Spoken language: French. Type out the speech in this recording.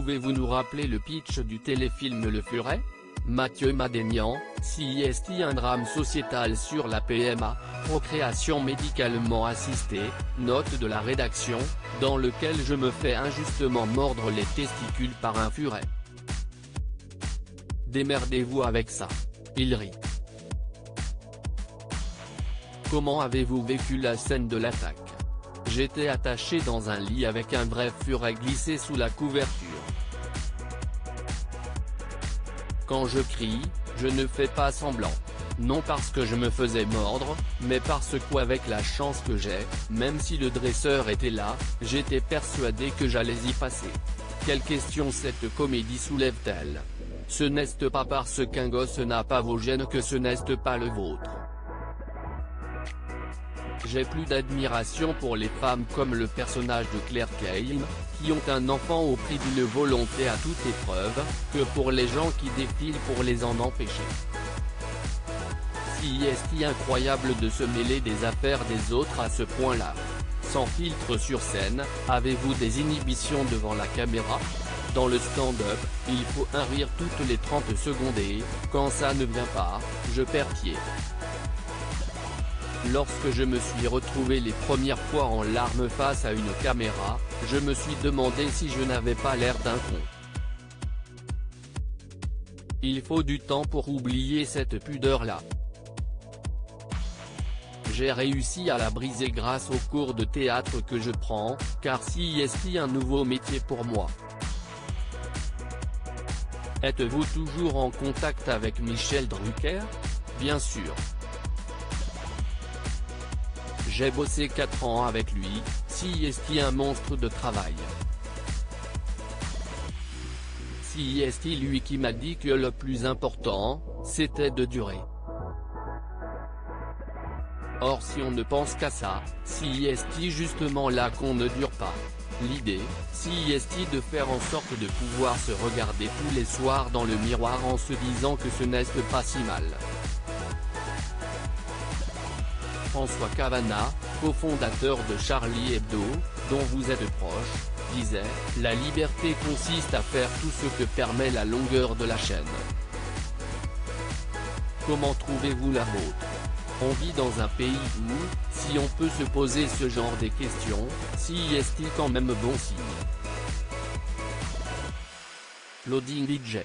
Pouvez-vous nous rappeler le pitch du téléfilm Le Furet? Mathieu Madénian, CIST, un drame sociétal sur la PMA, procréation médicalement assistée, note de la rédaction, dans lequel je me fais injustement mordre les testicules par un furet. Démerdez-vous avec ça. Il rit. Comment avez-vous vécu la scène de l'attaque? J'étais attaché dans un lit avec un vrai furet glissé sous la couverture. Quand je crie, je ne fais pas semblant. Non parce que je me faisais mordre, mais parce qu'avec la chance que j'ai, même si le dresseur était là, j'étais persuadé que j'allais y passer. Quelle question cette comédie soulève-t-elle? Ce n'est pas parce qu'un gosse n'a pas vos gènes que ce n'est pas le vôtre. J'ai plus d'admiration pour les femmes comme le personnage de Claire Kane, qui ont un enfant au prix d'une volonté à toute épreuve, que pour les gens qui défilent pour les en empêcher. Si est-il incroyable de se mêler des affaires des autres à ce point-là? Sans filtre sur scène, avez-vous des inhibitions devant la caméra? Dans le stand-up, il faut un rire toutes les 30 secondes et, quand ça ne vient pas, je perds pied. Lorsque je me suis retrouvé les premières fois en larmes face à une caméra, je me suis demandé si je n'avais pas l'air d'un con. Il faut du temps pour oublier cette pudeur-là. J'ai réussi à la briser grâce aux cours de théâtre que je prends, car c'est un nouveau métier pour moi. Êtes-vous toujours en contact avec Michel Drucker? Bien sûr. J'ai bossé 4 ans avec lui, c'est un monstre de travail. C'est lui qui m'a dit que le plus important, c'était de durer. Or si on ne pense qu'à ça, c'est justement là qu'on ne dure pas. L'idée, c'est de faire en sorte de pouvoir se regarder tous les soirs dans le miroir en se disant que ce n'est pas si mal. François Cavana, cofondateur de Charlie Hebdo, dont vous êtes proche, disait « La liberté consiste à faire tout ce que permet la longueur de la chaîne ». Comment trouvez-vous la vôtre? On vit dans un pays où, si on peut se poser ce genre de questions, c'est quand même bon signe. Loading DJ.